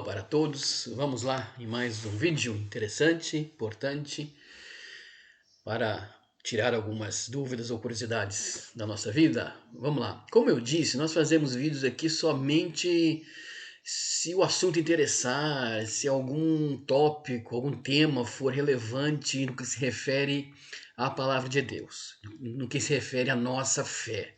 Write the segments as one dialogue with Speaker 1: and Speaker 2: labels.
Speaker 1: para todos. Vamos lá em mais um vídeo interessante, importante, para tirar algumas dúvidas ou curiosidades da nossa vida. Vamos lá. Como eu disse, nós fazemos vídeos aqui somente se o assunto interessar, se algum tópico, algum tema for relevante no que se refere à palavra de Deus, no que se refere à nossa fé.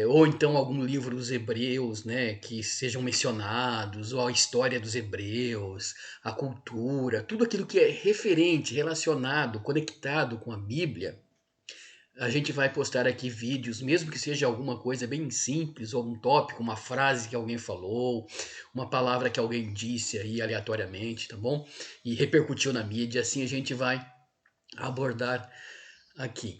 Speaker 1: Ou então algum livro dos Hebreus, né, que sejam mencionados, ou a história dos Hebreus, a cultura, tudo aquilo que é referente, relacionado, conectado com a Bíblia. A gente vai postar aqui vídeos, mesmo que seja alguma coisa bem simples, ou um tópico, uma frase que alguém falou, uma palavra que alguém disse aí aleatoriamente, tá bom? E repercutiu na mídia, assim a gente vai abordar aqui.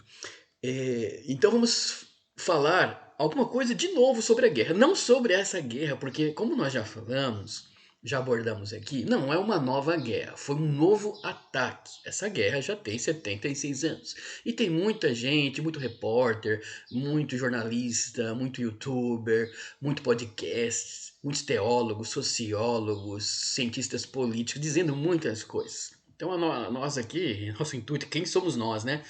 Speaker 1: Então vamos falar alguma coisa de novo sobre a guerra. Não sobre essa guerra, porque como nós já falamos, já abordamos aqui, não é uma nova guerra, foi um novo ataque. Essa guerra já tem 76 anos. E tem muita gente, muito repórter, muito jornalista, muito youtuber, muito podcast, muitos teólogos, sociólogos, cientistas políticos, dizendo muitas coisas. Então nós aqui, nosso intuito, quem somos nós, né?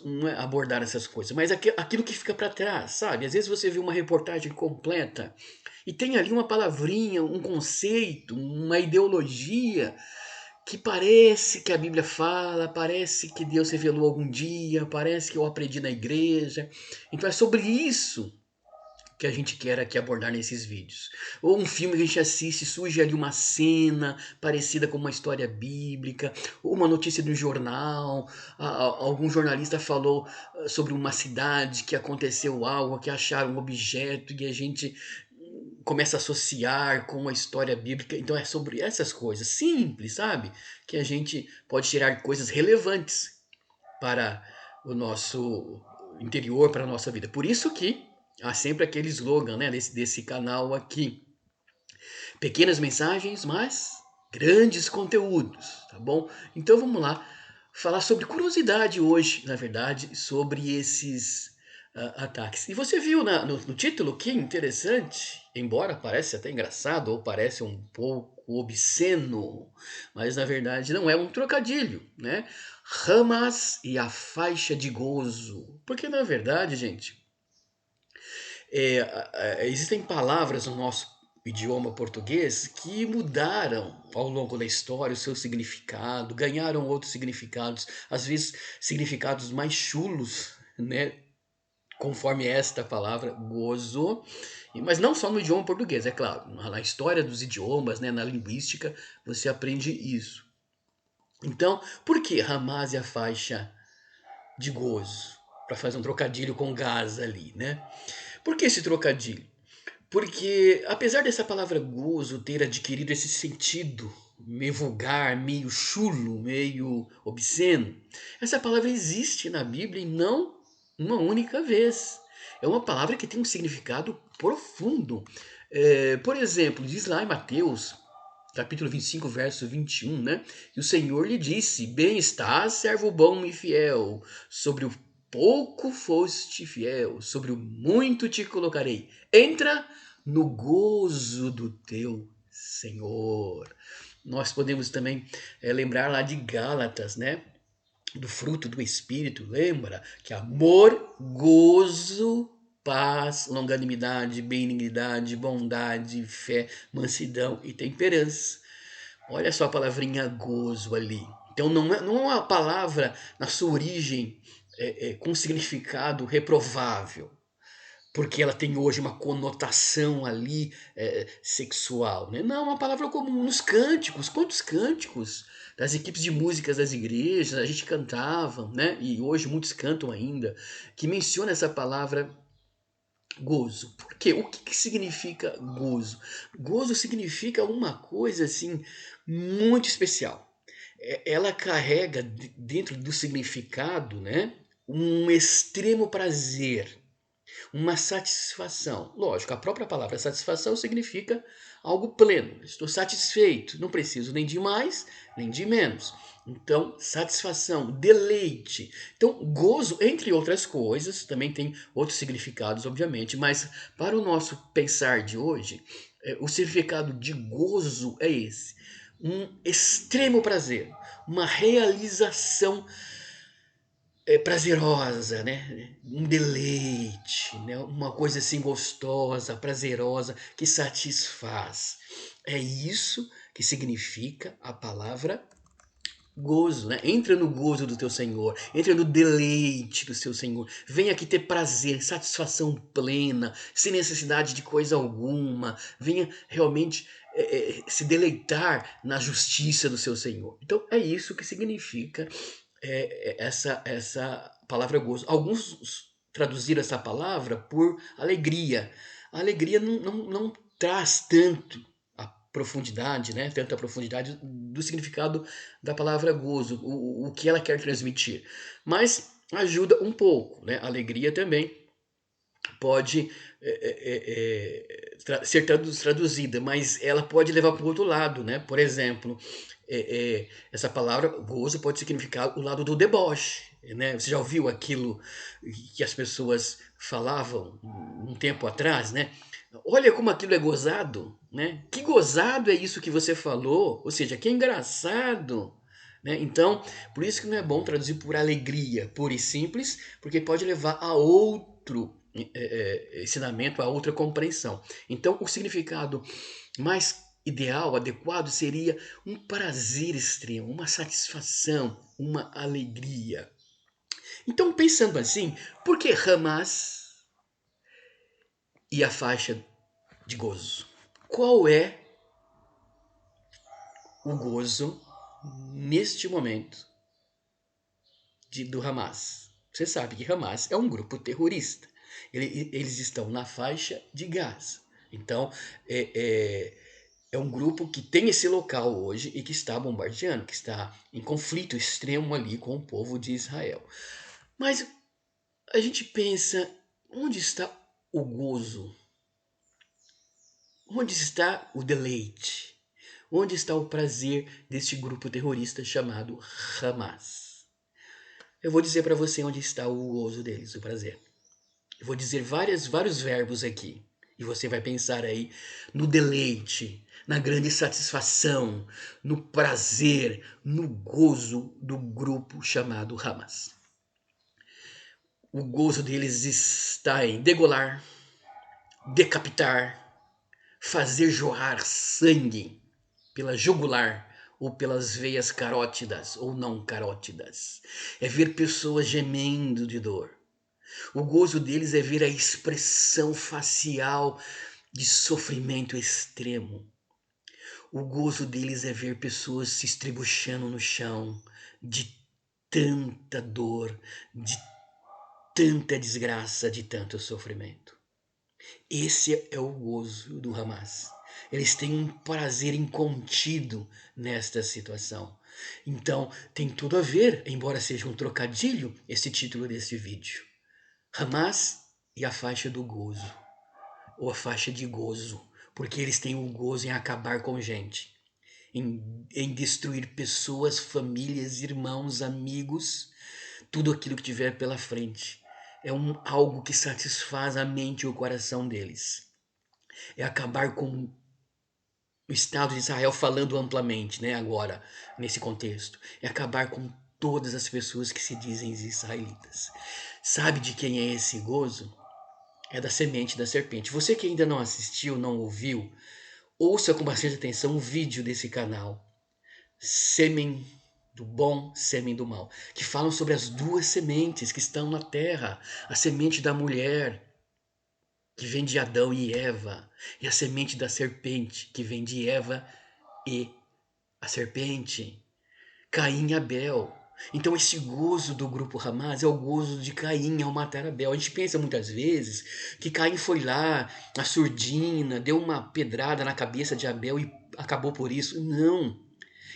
Speaker 1: Não é abordar essas coisas, mas aquilo que fica para trás, sabe? Às vezes você vê uma reportagem completa e tem ali uma palavrinha, um conceito, uma ideologia que parece que a Bíblia fala, parece que Deus revelou algum dia, parece que eu aprendi na igreja. Então é sobre isso que a gente quer aqui abordar nesses vídeos. Ou um filme que a gente assiste, surge ali uma cena parecida com uma história bíblica, ou uma notícia de um jornal, algum jornalista falou sobre uma cidade que aconteceu algo, que acharam um objeto e a gente começa a associar com a história bíblica. Então é sobre essas coisas simples, sabe? Que a gente pode tirar coisas relevantes para o nosso interior, para a nossa vida. Por isso que há sempre aquele slogan, né, desse canal aqui. Pequenas mensagens, mas grandes conteúdos, tá bom? Então vamos lá falar sobre curiosidade hoje, na verdade, sobre esses ataques. E você viu no título que interessante, embora pareça até engraçado ou parece um pouco obsceno, mas na verdade não é um trocadilho, né? Hamas e a faixa de gozo. Porque na verdade, gente, existem palavras no nosso idioma português que mudaram ao longo da história o seu significado, ganharam outros significados, às vezes significados mais chulos, né? Conforme esta palavra, gozo, mas não só no idioma português, é claro, na história dos idiomas, né, na linguística, você aprende isso. Então, por que Hamas e a faixa de gozo? Para fazer um trocadilho com gás ali, né? Por que esse trocadilho? Porque, apesar dessa palavra gozo ter adquirido esse sentido meio vulgar, meio chulo, meio obsceno, essa palavra existe na Bíblia e não uma única vez. É uma palavra que tem um significado profundo. Por exemplo, diz lá em Mateus, capítulo 25, verso 21, né? E o Senhor lhe disse: Bem estás, servo bom e fiel, sobre o pouco foste fiel, sobre o muito te colocarei. Entra no gozo do teu Senhor. Nós podemos também lembrar lá de Gálatas, né? Do fruto do Espírito, lembra? Que amor, gozo, paz, longanimidade, benignidade, bondade, fé, mansidão e temperança. Olha só a palavrinha gozo ali. Então não é uma palavra na sua origem com significado reprovável, porque ela tem hoje uma conotação ali sexual, né? Não, é uma palavra comum nos cânticos. Quantos cânticos das equipes de músicas das igrejas a gente cantava, né? E hoje muitos cantam ainda, que menciona essa palavra gozo. Por quê? O que significa gozo? Gozo significa uma coisa assim muito especial. Ela carrega dentro do significado, né, um extremo prazer, uma satisfação. Lógico, a própria palavra satisfação significa algo pleno. Estou satisfeito, não preciso nem de mais, nem de menos. Então, satisfação, deleite. Então, gozo, entre outras coisas, também tem outros significados, obviamente, mas para o nosso pensar de hoje, O significado de gozo é esse: um extremo prazer, uma realização prazerosa, né? Um deleite, né? Uma coisa assim gostosa, prazerosa, que satisfaz. É isso que significa a palavra gozo, né? Entra no gozo do teu Senhor, entra no deleite do seu Senhor. Venha aqui ter prazer, satisfação plena, sem necessidade de coisa alguma. Venha realmente se deleitar na justiça do seu Senhor. Então é isso que significa essa palavra gozo. Alguns traduziram essa palavra por alegria. A alegria não traz tanto a profundidade, né? Tanta profundidade do significado da palavra gozo, o que ela quer transmitir. Mas ajuda um pouco, né? A alegria também pode ser traduzida, mas ela pode levar para o outro lado, né? Por exemplo, essa palavra gozo pode significar o lado do deboche, né? Você já ouviu aquilo que as pessoas falavam um tempo atrás, né? Olha como aquilo é gozado, né? Que gozado é isso que você falou, ou seja, que engraçado. Né? Então, por isso que não é bom traduzir por alegria, pura e simples, porque pode levar a outro ensinamento, a outra compreensão. Então, o significado mais ideal, adequado, seria um prazer extremo, uma satisfação, uma alegria. Então, pensando assim, por que Hamas e a faixa de gozo? Qual é o gozo neste momento do Hamas? Você sabe que Hamas é um grupo terrorista. Eles estão na faixa de Gaza. Então, é um grupo que tem esse local hoje e que está bombardeando, que está em conflito extremo ali com o povo de Israel. Mas a gente pensa, onde está o gozo? Onde está o deleite? Onde está o prazer deste grupo terrorista chamado Hamas? Eu vou dizer para você onde está o gozo deles, o prazer. Eu vou dizer vários verbos aqui. E você vai pensar aí no deleite, na grande satisfação, no prazer, no gozo do grupo chamado Hamas. O gozo deles está em degolar, decapitar, fazer jorrar sangue pela jugular ou pelas veias carótidas ou não carótidas. É ver pessoas gemendo de dor. O gozo deles é ver a expressão facial de sofrimento extremo. O gozo deles é ver pessoas se estribuchando no chão de tanta dor, de tanta desgraça, de tanto sofrimento. Esse é o gozo do Hamas. Eles têm um prazer incontido nesta situação. Então, tem tudo a ver, embora seja um trocadilho, esse título desse vídeo. Hamas e a faixa do gozo, ou a faixa de gozo, porque eles têm o gozo em acabar com gente, em destruir pessoas, famílias, irmãos, amigos, tudo aquilo que tiver pela frente. É algo que satisfaz a mente e o coração deles. É acabar com o Estado de Israel, falando amplamente, né, agora, nesse contexto. É acabar com todas as pessoas que se dizem israelitas. Sabe de quem é esse gozo? É da semente da serpente. Você que ainda não assistiu, não ouviu, ouça com bastante atenção o vídeo desse canal, Sêmen do Bom, Sêmen do Mal, que falam sobre as duas sementes que estão na terra, a semente da mulher, que vem de Adão e Eva, e a semente da serpente, que vem de Eva e a serpente, Caim e Abel. Então esse gozo do grupo Hamas é o gozo de Caim ao matar Abel. A gente pensa muitas vezes que Caim foi lá, a surdina, deu uma pedrada na cabeça de Abel e acabou por isso. Não.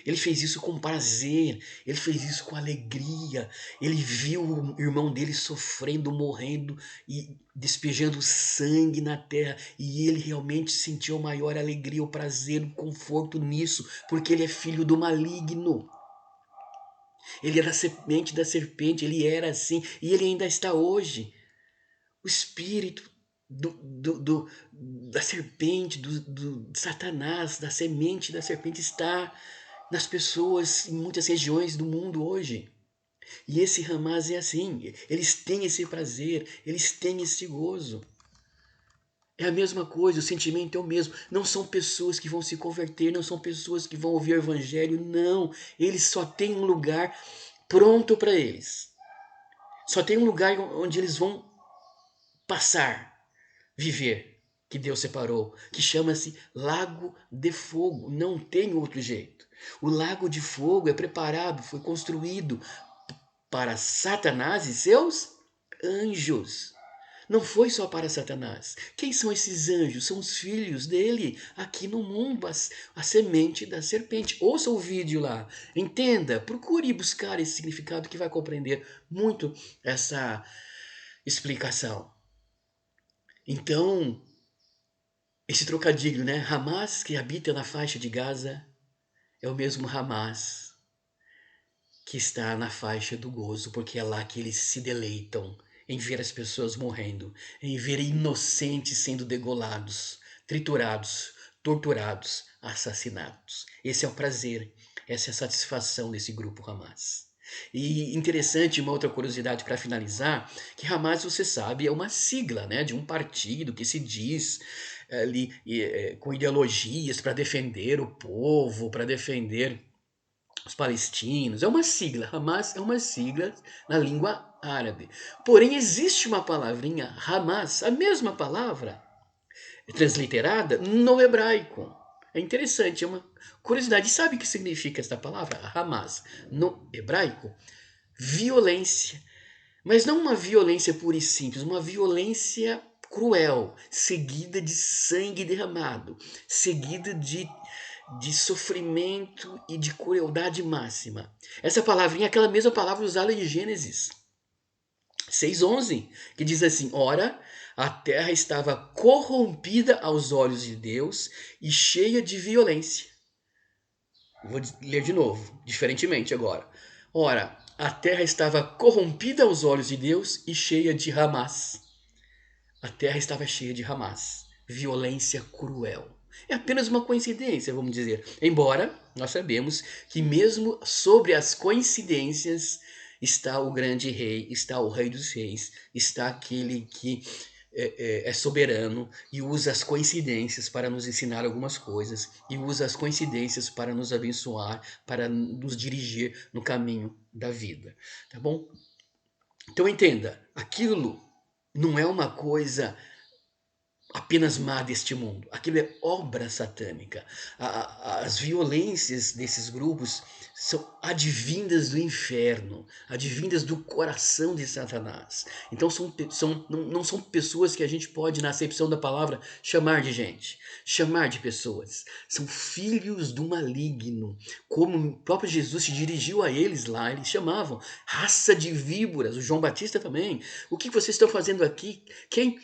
Speaker 1: Ele fez isso com prazer, ele fez isso com alegria. Ele viu o irmão dele sofrendo, morrendo e despejando sangue na terra. E ele realmente sentiu a maior alegria, o prazer, o conforto nisso, porque ele é filho do maligno. Ele era a semente da serpente, ele era assim e ele ainda está hoje. O espírito da serpente, de Satanás, da semente da serpente está nas pessoas em muitas regiões do mundo hoje. E esse Hamas é assim, eles têm esse prazer, eles têm esse gozo. É a mesma coisa, o sentimento é o mesmo. Não são pessoas que vão se converter, não são pessoas que vão ouvir o evangelho, não. Eles só têm um lugar pronto para eles. Só tem um lugar onde eles vão passar, viver, que Deus separou, que chama-se Lago de Fogo. Não tem outro jeito. O Lago de Fogo é preparado, foi construído para Satanás e seus anjos. Não foi só para Satanás. Quem são esses anjos? São os filhos dele aqui no mundo, a semente da serpente. Ouça o vídeo lá, entenda, procure buscar esse significado que vai compreender muito essa explicação. Então, esse trocadilho, né? Hamas, que habita na faixa de Gaza, é o mesmo Hamas que está na faixa do gozo, porque é lá que eles se deleitam em ver as pessoas morrendo, em ver inocentes sendo degolados, triturados, torturados, assassinados. Esse é o prazer, essa é a satisfação desse grupo Hamas. E interessante, uma outra curiosidade para finalizar, que Hamas, você sabe, é uma sigla, né, de um partido que se diz ali com ideologias para defender o povo, para defender os palestinos. É uma sigla, Hamas é uma sigla na língua árabe. Porém, existe uma palavrinha, Hamas, a mesma palavra, transliterada no hebraico. É interessante, é uma curiosidade. Sabe o que significa esta palavra, Hamas, no hebraico? Violência. Mas não uma violência pura e simples, uma violência cruel, seguida de sangue derramado, seguida de sofrimento e de crueldade máxima. Essa palavrinha é aquela mesma palavra usada em Gênesis 6:11, que diz assim: ora, a terra estava corrompida aos olhos de Deus e cheia de violência. Vou ler de novo, diferentemente agora. Ora, a terra estava corrompida aos olhos de Deus e cheia de Hamas. A terra estava cheia de Hamas, violência cruel. É apenas uma coincidência, vamos dizer. Embora nós sabemos que mesmo sobre as coincidências está o grande rei, está o rei dos reis, está aquele que é soberano e usa as coincidências para nos ensinar algumas coisas e usa as coincidências para nos abençoar, para nos dirigir no caminho da vida, tá bom? Então entenda, aquilo não é uma coisa apenas má deste mundo. Aquilo é obra satânica. As violências desses grupos são advindas do inferno, advindas do coração de Satanás. Então não são pessoas que a gente pode, na acepção da palavra, chamar de gente, chamar de pessoas. São filhos do maligno. Como o próprio Jesus se dirigiu a eles lá, eles chamavam raça de víboras. O João Batista também. O que vocês estão fazendo aqui? Quem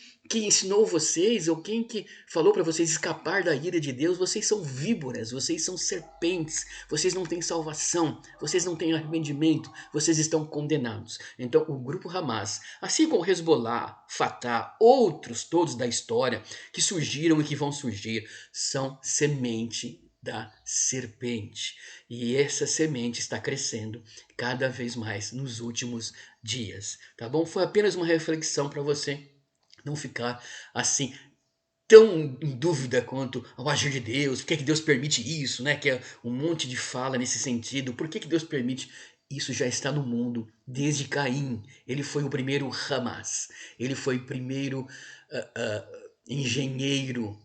Speaker 1: ensinou vocês, ou quem que falou para vocês escapar da ira de Deus? Vocês são víboras, vocês são serpentes, vocês não têm salvação, vocês não têm arrependimento, vocês estão condenados. Então o grupo Hamas, assim como Hezbollah, Fatah, outros todos da história que surgiram e que vão surgir, são semente da serpente. E essa semente está crescendo cada vez mais nos últimos dias, tá bom? Foi apenas uma reflexão para você não ficar assim tão em dúvida quanto ao agir de Deus. Por que Deus permite isso, né? Que é um monte de fala nesse sentido. Por que Deus permite? Isso já está no mundo desde Caim. Ele foi o primeiro Hamas. Ele foi o primeiro engenheiro,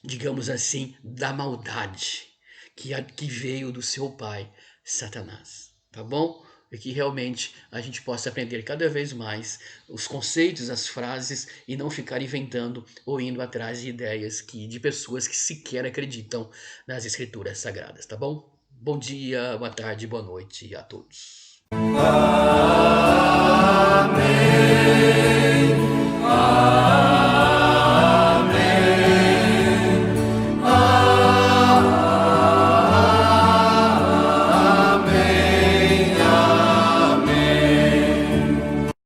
Speaker 1: digamos assim, da maldade que veio do seu pai, Satanás. Tá bom? E que realmente a gente possa aprender cada vez mais os conceitos, as frases e não ficar inventando ou indo atrás de ideias de pessoas que sequer acreditam nas escrituras sagradas, tá bom? Bom dia, boa tarde, boa noite a todos. Amém. Amém.